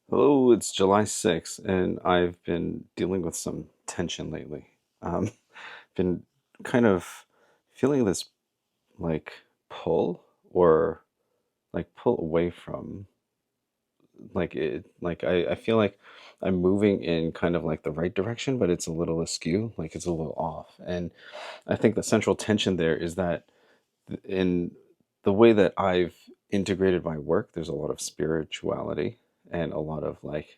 Hello, it's July 6th, and I've been dealing with some tension lately. Been kind of feeling this like pull or like pull away from I feel like I'm moving in kind of like the right direction, but it's a little askew, like it's a little off. And I think the central tension there is that in the way that I've integrated my work, there's a lot of spirituality and a lot of like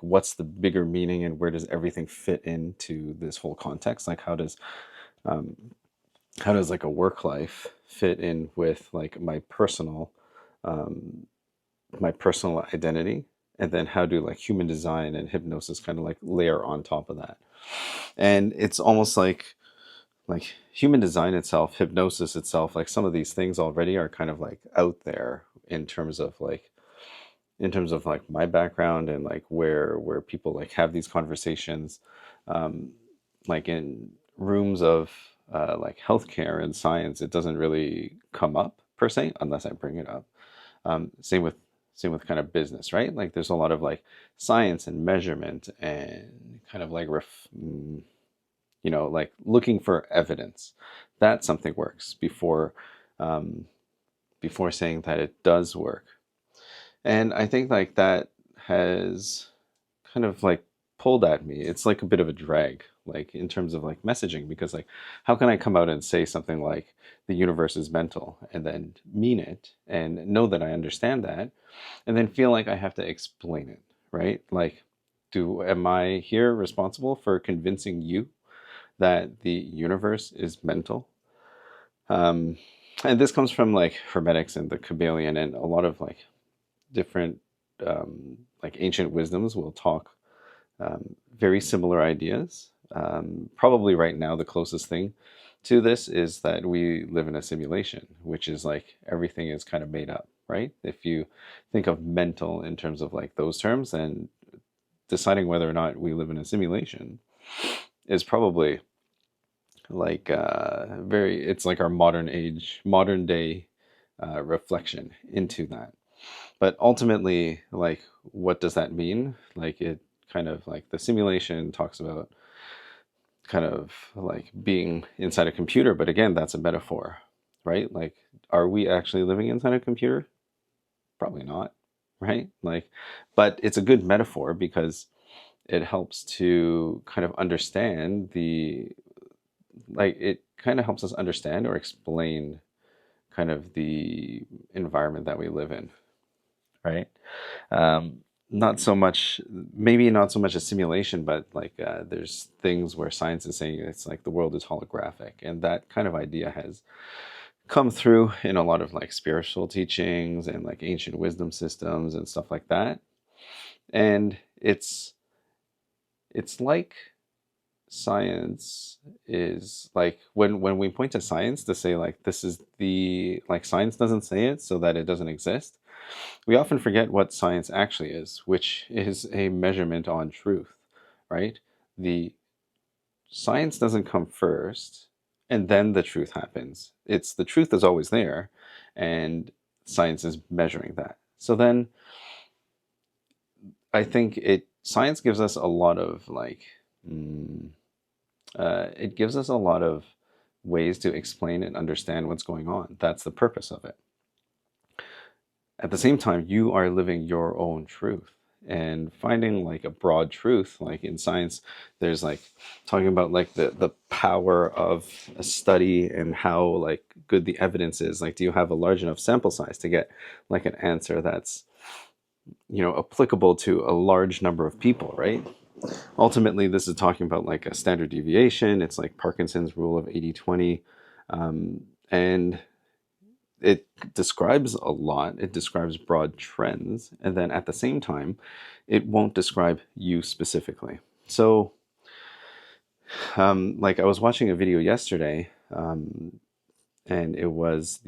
what's the bigger meaning and where does everything fit into this whole context? Like um, how does like a work life fit in with like um, my personal identity? And then how do like human design and hypnosis kind of like layer on top of that? And it's almost like human design itself, hypnosis itself, like some of these things already are kind of like out there in terms of like my background and like where people like have these conversations, um, like in rooms of like healthcare and science, it doesn't really come up per se unless I bring it up. Same with kind of business, right? Like there's a lot of like science and measurement and kind of like like looking for evidence that something works um, before saying that it does work. And I think like that has kind of like pulled at me. It's like a bit of a drag, like in terms of like messaging, because like how can I come out and say something like the universe is mental and then mean it and know that I understand that and then feel like I have to explain it, right? Like, do am I here responsible for convincing you that the universe is mental? Um, and this comes from like Hermetics and the Kabbalion and a lot of like different like ancient wisdoms will talk very similar ideas. Probably right now, the closest thing to this is that we live in a simulation, which is like everything is kind of made up, right? If you think of mental in terms of like those terms, then deciding whether or not we live in a simulation is probably like it's like our modern day reflection into that. But ultimately, like, what does that mean? Like, it kind of like the simulation talks about kind of like being inside a computer, but again, that's a metaphor, right? Like, are we actually living inside a computer? Probably not, right? Like, but it's a good metaphor because it helps to kind of understand it kind of helps us understand or explain kind of the environment that we live in, right? Um, not so much, maybe not so much a simulation, but like there's things where science is saying it's like the world is holographic, and that kind of idea has come through in a lot of like spiritual teachings and like ancient wisdom systems and stuff like that. And it's like science is like when we point to science to say like this is the like science doesn't say it so that it doesn't exist, we often forget what science actually is, which is a measurement on truth, right? The science doesn't come first and then the truth happens. It's the truth is always there and science is measuring that. So then I think it science gives us a lot of like mm, it gives us a lot of ways to explain and understand what's going on. That's the purpose of it. At the same time, you are living your own truth and finding like a broad truth. Like in science, there's like talking about like the power of a study and how like good the evidence is. Like, do you have a large enough sample size to get like an answer that's applicable to a large number of people, right? Ultimately, this is talking about like a standard deviation. It's like Parkinson's rule of 80/20. And it describes a lot. It describes broad trends. And then at the same time, it won't describe you specifically. So, like I was watching a video yesterday, and it was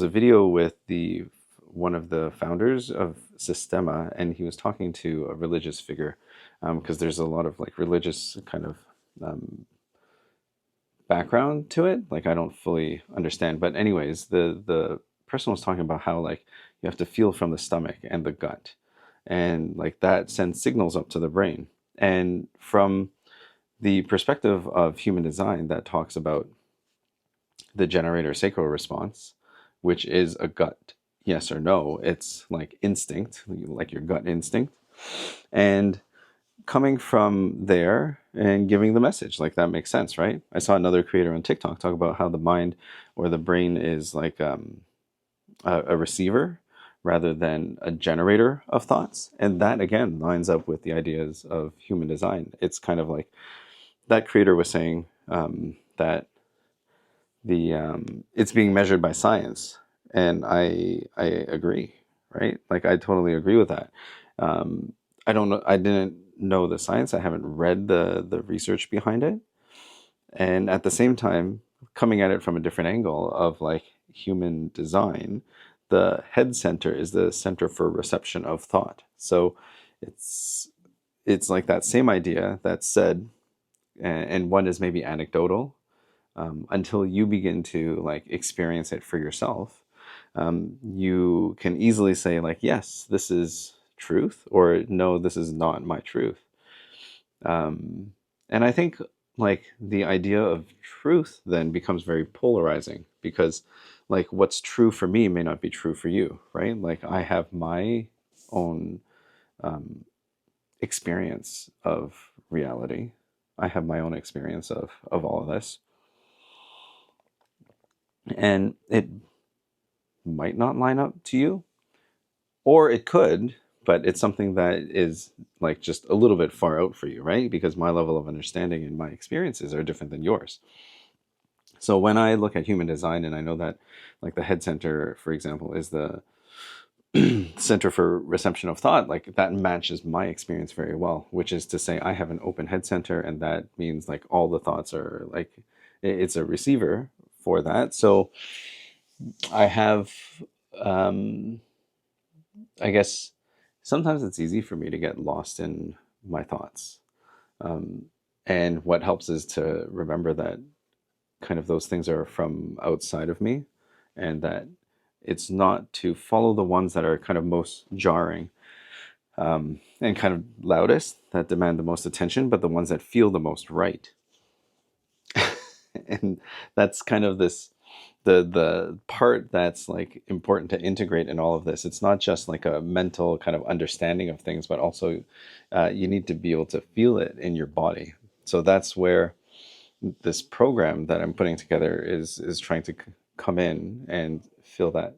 a video with the one of the founders of Sistema, and he was talking to a religious figure, because there's a lot of like religious kind of um, background to it. Like I don't fully understand, but anyways, the person was talking about how like You have to feel from the stomach and the gut. And like that sends signals up to the brain. And from the perspective of human design, that talks about the generator sacral response, which is a gut yes or no. It's like instinct, like your gut instinct. And coming from there and giving the message, like that makes sense, right? I saw another creator on TikTok talk about how the mind or the brain is like a receiver rather than a generator of thoughts. And that again lines up with the ideas of human design. It's kind of like that creator was saying that the it's being measured by science, and I agree, right? Like I totally agree with that. I don't know. I didn't know the science. I haven't read the research behind it, and at the same time, coming at it from a different angle of like human design, the head center is the center for reception of thought. So it's it's like that same idea that's said, and one is maybe anecdotal, until you begin to like experience it for yourself. You can easily say like, yes, this is truth, or no, this is not my truth. And I think like the idea of truth then becomes very polarizing, because like what's true for me may not be true for you, right? Like I have my own experience of reality. I have my own experience of all of this. And it might not line up to you, or it could, but it's something that is like just a little bit far out for you, right? Because my level of understanding and my experiences are different than yours. So when I look at human design, and I know that like the head center, for example, is the center for reception of thought, like that matches my experience very well, which is to say I have an open head center, and that means like all the thoughts are like, it's a receiver for that. So I have, um, I guess sometimes it's easy for me to get lost in my thoughts. Um, and what helps is to remember that kind of those things are from outside of me, and that it's not to follow the ones that are kind of most jarring, and kind of loudest, that demand the most attention, but the ones that feel the most right. And that's kind of this the part that's like important to integrate in all of this. It's not just like a mental kind of understanding of things, but also you need to be able to feel it in your body. So that's where this program that I'm putting together is trying to come in and fill that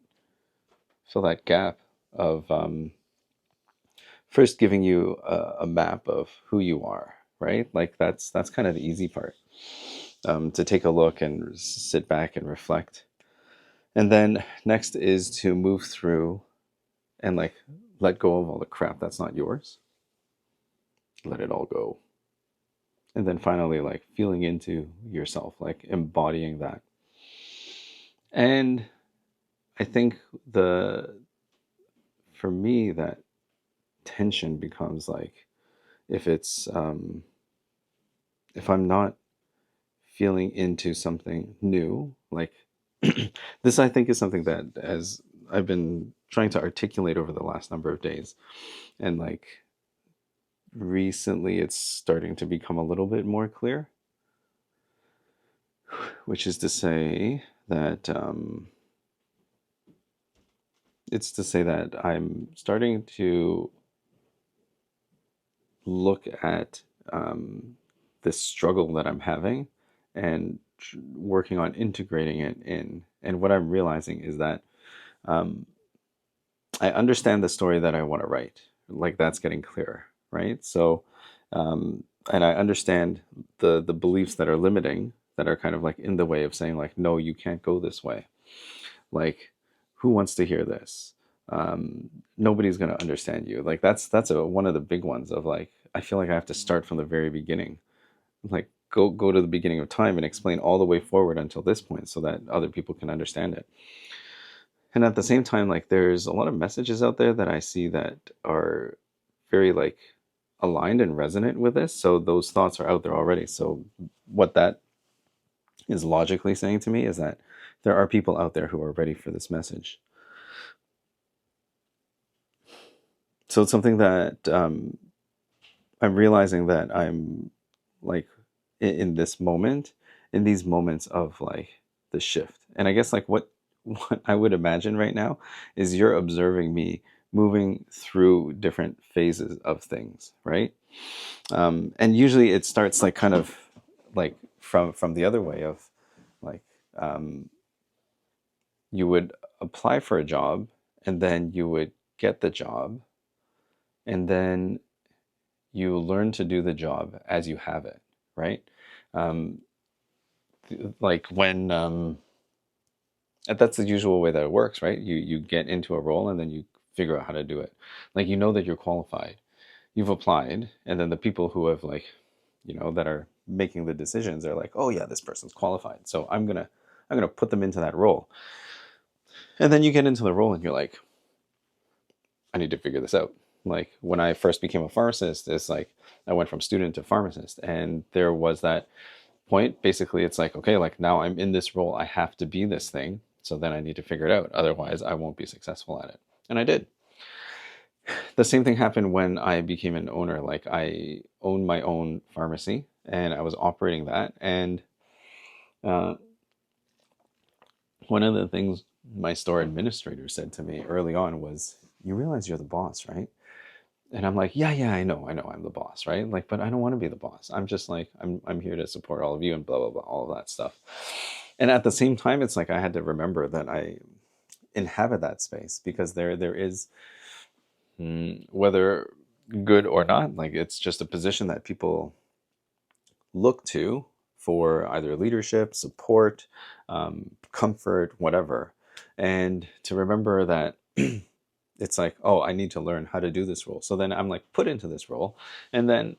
gap of first giving you a map of who you are, right? Like that's kind of the easy part, to take a look and sit back and reflect. And then next is to move through and like let go of all the crap that's not yours. Let it all go. And then finally, like feeling into yourself, like embodying that. And I think for me, that tension becomes like, if it's, if I'm not feeling into something new, like this, I think is something that as I've been trying to articulate over the last number of days, and like recently it's starting to become a little bit more clear, which is to say that it's to say that I'm starting to look at this struggle that I'm having, and working on integrating it in. And what I'm realizing is that I understand the story that I want to write. Like that's getting clearer, right? So, and I understand the beliefs that are limiting, that are kind of like in the way of saying like, no, you can't go this way. Like, who wants to hear this? Nobody's going to understand you. Like that's one of the big ones of like, I feel like I have to start from the very beginning, like go to the beginning of time and explain all the way forward until this point so that other people can understand it. And at the same time, like there's a lot of messages out there that I see that are very like aligned and resonant with this. So those thoughts are out there already. So what that is logically saying to me is that there are people out there who are ready for this message. So it's something that I'm realizing that I'm like in this moment, in these moments of like the shift. And I guess like what I would imagine right now is you're observing me moving through different phases of things, right? And usually it starts like kind of like from the other way of like um, you would apply for a job and then you would get the job and then you learn to do the job as you have it, right? Um, like when that's the usual way that it works, right? You get into a role and then you figure out how to do it. Like you know that you're qualified, you've applied, and then the people who have like, that are making the decisions are like, oh yeah, this person's qualified, so I'm gonna put them into that role. And then you get into the role and you're like, I need to figure this out. Like when I first became a pharmacist, it's like I went from student to pharmacist, and there was that point. Basically, it's like, okay, like now I'm in this role, I have to be this thing. So then I need to figure it out. Otherwise, I won't be successful at it. And I did. The same thing happened when I became an owner. Like I owned my own pharmacy and I was operating that. And uh, one of the things my store administrator said to me early on was, you realize you're the boss, right? And I'm like, yeah, I know I'm the boss, right? Like, but I don't want to be the boss. I'm just like, I'm here to support all of you and blah, blah, blah, all of that stuff. And at the same time, it's like I had to remember that I inhabit that space because there is, whether good or not, like it's just a position that people look to for either leadership, support, comfort, whatever. And to remember that it's like, oh, I need to learn how to do this role. So then I'm like put into this role, and then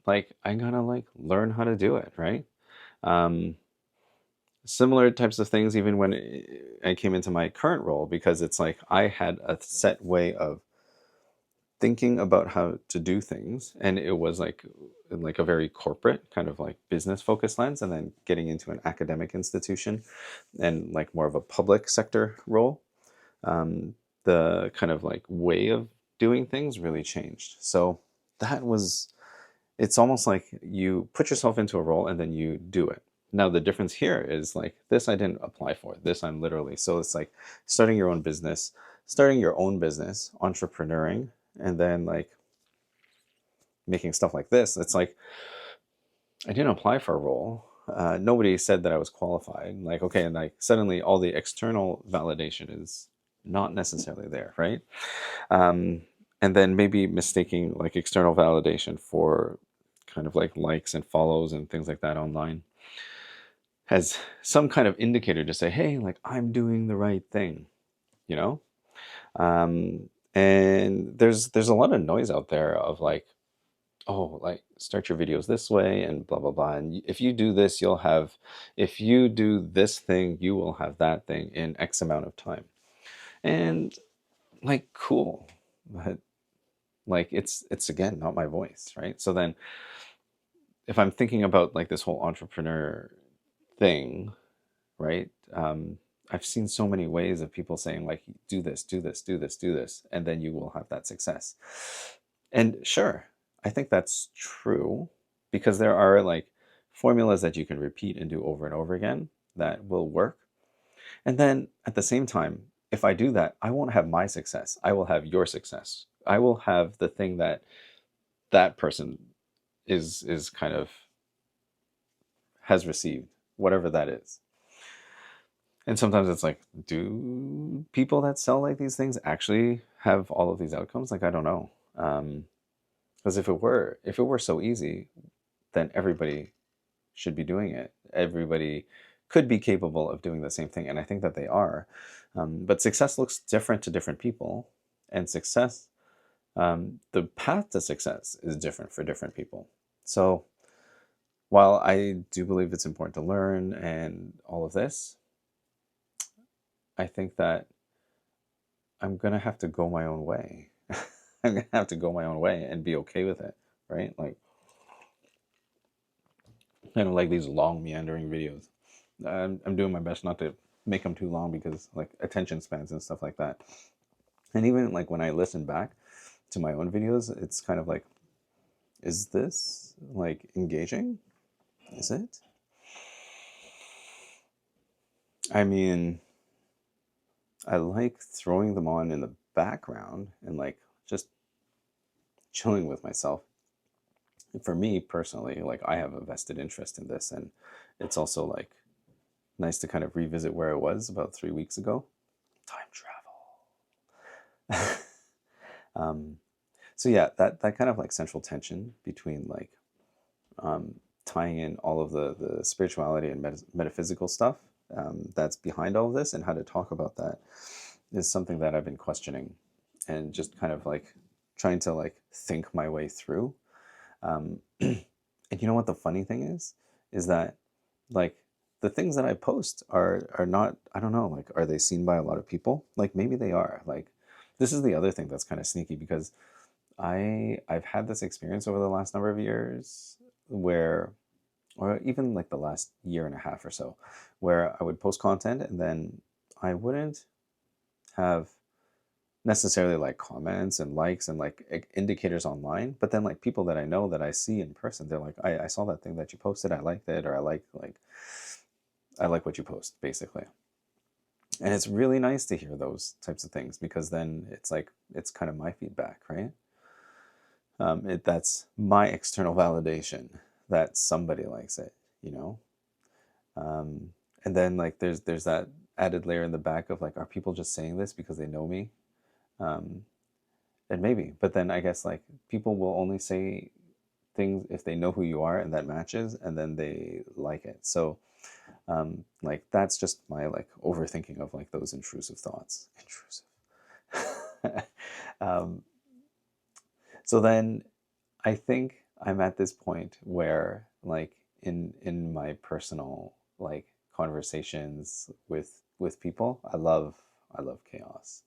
like I gotta like learn how to do it, right? Um, Similar types of things even when I came into my current role, because it's like I had a set way of thinking about how to do things, and it was like a very corporate kind of like business focused lens, and then getting into an academic institution and like more of a public sector role, um, the kind of like way of doing things really changed. So that was, it's almost like you put yourself into a role and then you do it. Now the difference here is like this I didn't apply for. This I'm literally, so it's like starting your own business, entrepreneuring, and then like making stuff like this. It's like I didn't apply for a role. Nobody said that I was qualified. Like, okay, and like suddenly all the external validation is not necessarily there, right? Um, and then maybe mistaking like external validation for kind of like likes and follows and things like that online as some kind of indicator to say, hey, like I'm doing the right thing, you know? And there's a lot of noise out there of like, oh, like start your videos this way and blah blah blah, and if you do this you'll have, if you do this thing you will have that thing in X amount of time. And like cool, but like it's again not my voice, right? So then if I'm thinking about like this whole entrepreneur thing, right? I've seen so many ways of people saying like, do this, do this, do this, do this, and then you will have that success. And sure, I think that's true, because there are like formulas that you can repeat and do over and over again that will work. And then at the same time, if I do that, I won't have my success. I will have your success. I will have the thing that that person is kind of has received, whatever that is. And sometimes it's like, do people that sell like these things actually have all of these outcomes? Like, I don't know. Because if it were so easy, then everybody should be doing it. Everybody could be capable of doing the same thing, and I think that they are. But success looks different to different people, and success, the path to success is different for different people. So while I do believe it's important to learn and all of this, I think that I'm gonna have to go my own way. I'm gonna have to go my own way and be okay with it, right? Like, I don't like these long meandering videos. I'm doing my best not to make them too long because like attention spans and stuff like that. And even like when I listen back, to my own videos, it's kind of like, is this like engaging? Is it? I mean, I like throwing them on in the background and like just chilling with myself. For me personally, like I have a vested interest in this, and it's also like nice to kind of revisit where I was about 3 weeks ago. Time travel. So yeah, that kind of like central tension between like um, tying in all of the spirituality and metaphysical stuff that's behind all of this, and how to talk about that is something that I've been questioning and just kind of like trying to like think my way through. And you know what the funny thing is that like the things that I post are not, I don't know, like are they seen by a lot of people? Like maybe they are. Like this is the other thing that's kind of sneaky, because I've had this experience over the last number of years where, or even like the last year and a half or so, where I would post content and then I wouldn't have necessarily like comments and likes and like indicators online, but then like people that I know that I see in person, they're like, I saw that thing that you posted, I liked it, or I like what you post, basically. And it's really nice to hear those types of things, because then it's like it's kind of my feedback, right? That's my external validation that somebody likes it, you know. And then like there's that added layer in the back of like, are people just saying this because they know me? Um, and maybe, but then I guess like people will only say things if they know who you are and that matches, and then they like it. So like that's just my like overthinking of like those intrusive thoughts. Intrusive. um, so then I think I'm at this point where like in my personal like conversations with people, I love chaos.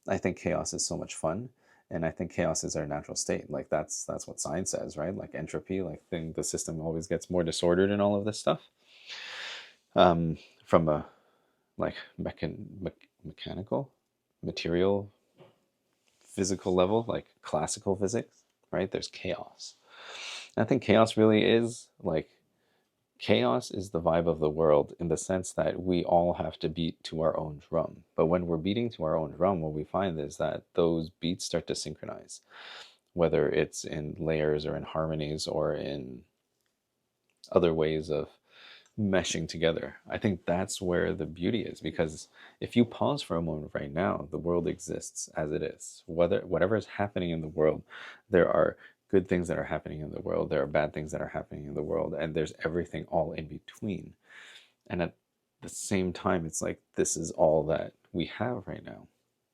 I think chaos is so much fun, and I think chaos is our natural state. Like that's what science says, right? Like entropy, like the system always gets more disordered and all of this stuff. From a like mechanical, material, physical level, like classical physics, right? There's chaos. I think chaos really is like, chaos is the vibe of the world, in the sense that we all have to beat to our own drum. But when we're beating to our own drum, what we find is that those beats start to synchronize, whether it's in layers or in harmonies or in other ways of meshing together. I think that's where the beauty is, because if you pause for a moment right now, the world exists as it is. Whatever is happening in the world, there are good things that are happening in the world, there are bad things that are happening in the world, and there's everything all in between. And at the same time, it's like this is all that we have right now.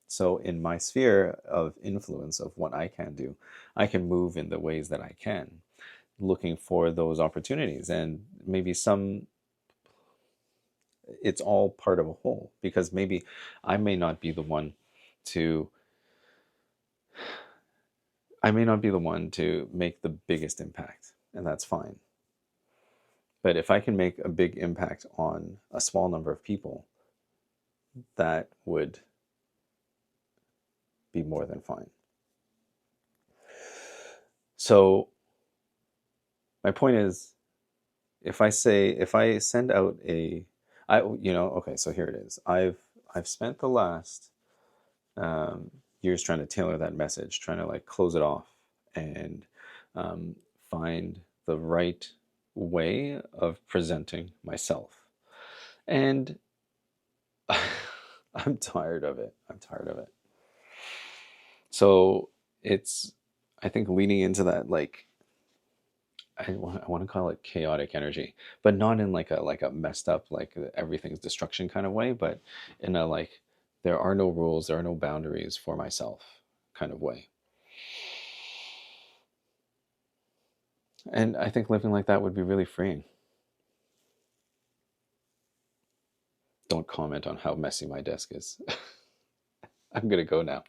So in my sphere of influence of what I can do, I can move in the ways that I can, looking for those opportunities. And maybe it's all part of a whole, because maybe I may not be the one to make the biggest impact, and that's fine. But if I can make a big impact on a small number of people, that would be more than fine. So my point is, if I send out okay, so here it is. I've spent the last years trying to tailor that message, trying to like close it off and um, find the right way of presenting myself. And I'm tired of it. I'm tired of it. So it's, I think, leaning into that, like, I want to call it chaotic energy, but not in like a messed up, like everything's destruction kind of way, but in a like, there are no rules, there are no boundaries for myself kind of way. And I think living like that would be really freeing. Don't comment on how messy my desk is. I'm gonna go now.